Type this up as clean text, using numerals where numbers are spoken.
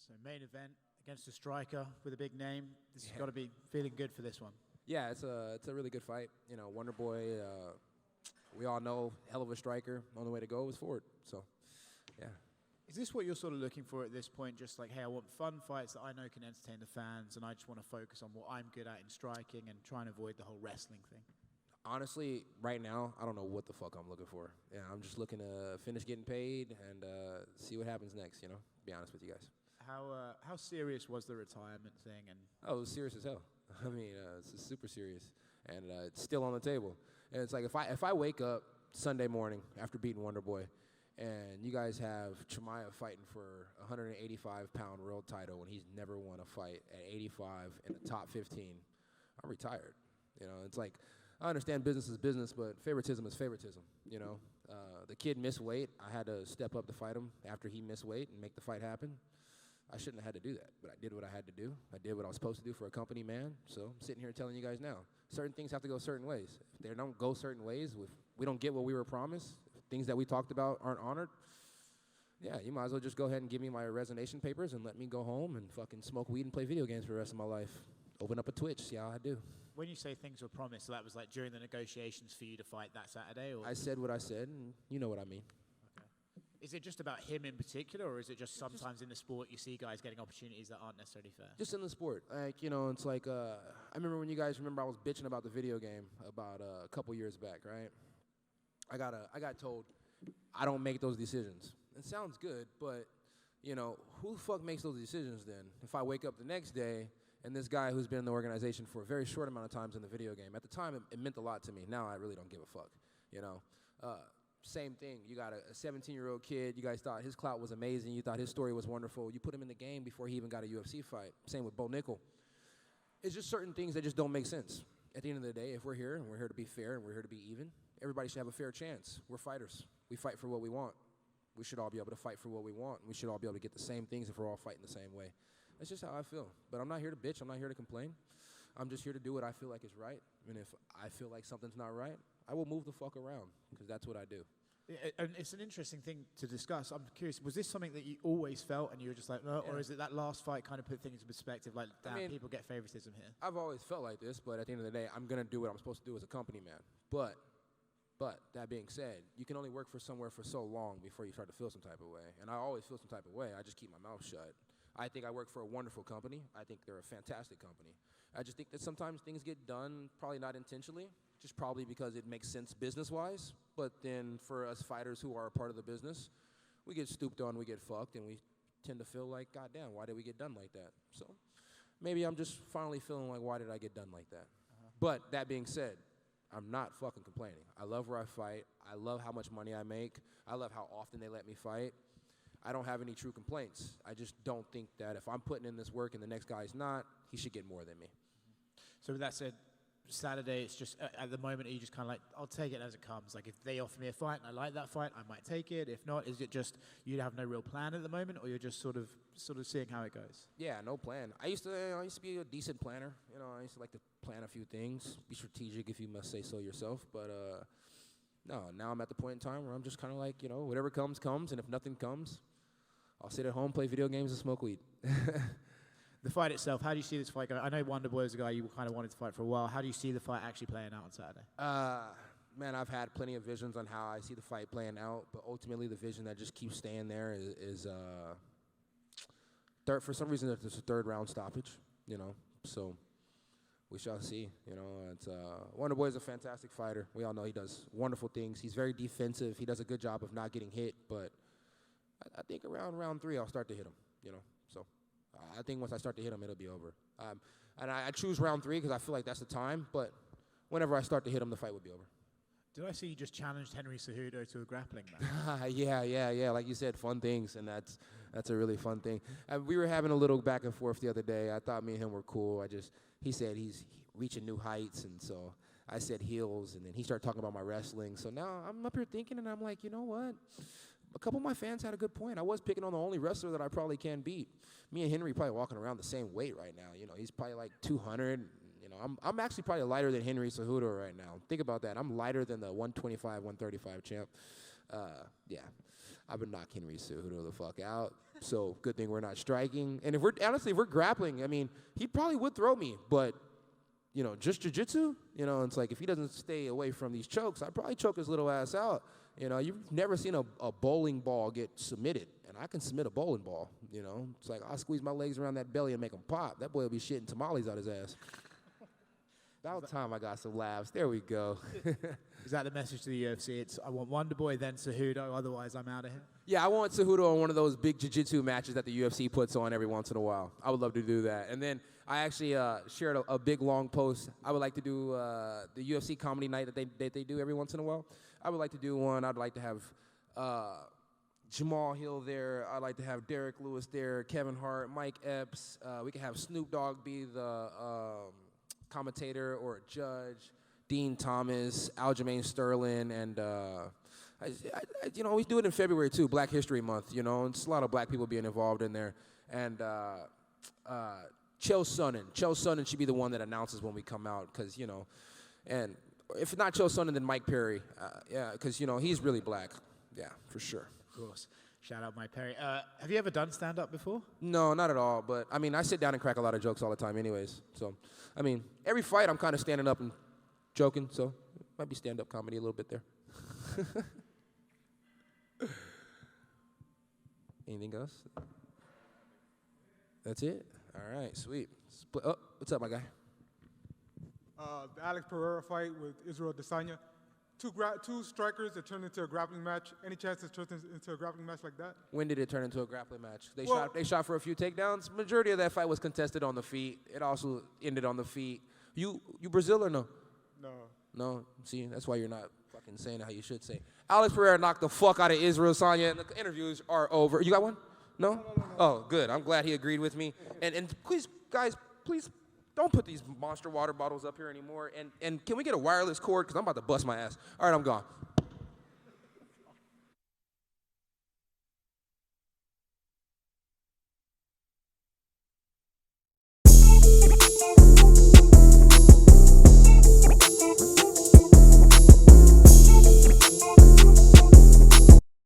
So main event against a striker with a big name. This has got to be feeling good for this one. Yeah, it's a really good fight. You know, Wonder Boy, we all know, hell of a striker. Only way to go is forward. So, yeah. Is this what you're sort of looking for at this point? Just like, hey, I want fun fights that I know can entertain the fans, and I just want to focus on what I'm good at in striking and try and avoid the whole wrestling thing? Honestly, right now, I don't know what the fuck I'm looking for. Yeah, I'm just looking to finish getting paid and see what happens next, you know, be honest with you guys. How serious was the retirement thing? And Oh, it was serious as hell. I mean, it's super serious, and it's still on the table. And it's like if I wake up Sunday morning after beating Wonder Boy, and you guys have Chimaev fighting for a 185-pound world title when he's never won a fight at 85 in the top 15, I'm retired. You know, it's like, I understand business is business, but favoritism is favoritism, you know. The kid missed weight. I had to step up to fight him after he missed weight and make the fight happen. I shouldn't have had to do that, but I did what I had to do. I did what I was supposed to do for a company man, so I'm sitting here telling you guys now. Certain things have to go certain ways. If they don't go certain ways, if we don't get what we were promised, if things that we talked about aren't honored, yeah, you might as well just go ahead and give me my resignation papers and let me go home and fucking smoke weed and play video games for the rest of my life. Open up a Twitch, see how I do. when you say things were promised, so that was like during the negotiations for you to fight that Saturday? Or? I said what I said, and you know what I mean. Is it just about him in particular, or is it just sometimes in the sport you see guys getting opportunities that aren't necessarily fair? Just in the sport. Like, you know, it's like, I remember when you guys remember I was bitching about the video game about a couple years back, right? I got told, I don't make those decisions. It sounds good, but, you know, who the fuck makes those decisions then? If I wake up the next day and this guy who's been in the organization for a very short amount of times in the video game, at the time it meant a lot to me. Now I really don't give a fuck, you know? Same thing. You got a 17-year-old kid. You guys thought his clout was amazing. You thought his story was wonderful. You put him in the game before he even got a UFC fight. Same with Bo Nickel. It's just certain things that just don't make sense. At the end of the day, if we're here, and we're here to be fair, and we're here to be even, everybody should have a fair chance. We're fighters. We fight for what we want. We should all be able to fight for what we want. We should all be able to get the same things if we're all fighting the same way. That's just how I feel. But I'm not here to bitch. I'm not here to complain. I'm just here to do what I feel like is right. And if I feel like something's not right, I will move the fuck around, because that's what I do. And it's an interesting thing to discuss. I'm curious, was this something that you always felt and you were just like, no, or is it that last fight kind of put things in perspective, like, damn, I mean, people get favoritism here? I've always felt like this, but at the end of the day, I'm going to do what I'm supposed to do as a company man. But that being said, you can only work for somewhere for so long before you start to feel some type of way. And I always feel some type of way. I just keep my mouth shut. I think I work for a wonderful company. I think they're a fantastic company. I just think that sometimes things get done, probably not intentionally, just probably because it makes sense business-wise. But then for us fighters who are a part of the business, we get stooped on, we get fucked, and we tend to feel like, God damn, why did we get done like that? So maybe I'm just finally feeling like, why did I get done like that? But that being said, I'm not fucking complaining. I love where I fight. I love how much money I make. I love how often they let me fight. I don't have any true complaints. I just don't think that if I'm putting in this work and the next guy's not, he should get more than me. So with that said, Saturday, it's just, at the moment, are you just kind of like, I'll take it as it comes? Like, if they offer me a fight and I like that fight, I might take it. If not, is it just you have no real plan at the moment, or you're just sort of seeing how it goes? Yeah, no plan. I used to be a decent planner. You know, I used to like to plan a few things, be strategic if you must say so yourself. But no, now I'm at the point in time where I'm just kind of like, you know, whatever comes, comes. And if nothing comes, I'll sit at home, play video games, and smoke weed. The fight itself, how do you see this fight going? I know Wonder Boy is a guy you kind of wanted to fight for a while. How do you see the fight actually playing out on Saturday? Man, I've had plenty of visions on how I see the fight playing out, but ultimately the vision that just keeps staying there is for some reason there's a third round stoppage, you know, so we shall see. You know, it's Wonder Boy is a fantastic fighter. We all know he does wonderful things. He's very defensive. He does a good job of not getting hit, but I think around round 3 I'll start to hit him, you know, so. I think once I start to hit him, it'll be over. And I choose round 3 because I feel like that's the time, but whenever I start to hit him, the fight will be over. Did I see you just challenged Henry Cejudo to a grappling match? Yeah. Like you said, fun things, and that's a really fun thing. We were having a little back and forth the other day. I thought me and him were cool. He said he's reaching new heights, and so I said heels, and then he started talking about my wrestling. So now I'm up here thinking, and I'm like, you know what? A couple of my fans had a good point. I was picking on the only wrestler that I probably can beat. Me and Henry probably walking around the same weight right now. You know, he's probably like 200. You know, I'm actually probably lighter than Henry Cejudo right now. Think about that. I'm lighter than the 125, 135 champ. Yeah, I would knock Henry Cejudo the fuck out. So good thing we're not striking. And if we're grappling, I mean, he probably would throw me, but you know, just jiu-jitsu, you know, it's like if he doesn't stay away from these chokes, I'd probably choke his little ass out. You know, you've never seen a bowling ball get submitted, and I can submit a bowling ball, you know. It's like I'll squeeze my legs around that belly and make him pop. That boy will be shitting tamales out his ass. About time I got some laughs. There we go. Is that the message to the UFC? It's I want Wonder Boy, then Cejudo, otherwise I'm out of here? Yeah, I want Cejudo on one of those big jiu-jitsu matches that the UFC puts on every once in a while. I would love to do that. And then I actually shared a big, long post. I would like to do the UFC comedy night that they do every once in a while. I would like to do one. I'd like to have Jamal Hill there. I'd like to have Derek Lewis there, Kevin Hart, Mike Epps. We could have Snoop Dogg be the commentator or a judge, Dean Thomas, Aljamain Sterling, and you know, we do it in February too, Black History Month. You know, and it's a lot of black people being involved in there, and Chael Sonnen should be the one that announces when we come out, because you know, and if not Chael Sonnen, then Mike Perry, yeah, because you know he's really black, yeah, for sure. Of course. Shout out Mike Perry. Have you ever done stand-up before? No, not at all. But I mean, I sit down and crack a lot of jokes all the time, anyways. So, I mean, every fight I'm kind of standing up and joking, so it might be stand-up comedy a little bit there. Anything else? That's it? All right, sweet. Oh, what's up, my guy? The Alex Pereira fight with Israel Adesanya. Two strikers that turned into a grappling match. Any chance it turned into a grappling match like that? When did it turn into a grappling match? They shot for a few takedowns. Majority of that fight was contested on the feet. It also ended on the feet. You Brazil or no? No. No? See, that's why you're not fucking saying how you should say. Alex Pereira knocked the fuck out of Israel Adesanya, and the interviews are over. You got one? No? Oh, good. I'm glad he agreed with me. And please, guys, please don't put these Monster water bottles up here anymore. And can we get a wireless cord? Because I'm about to bust my ass. All right, I'm gone.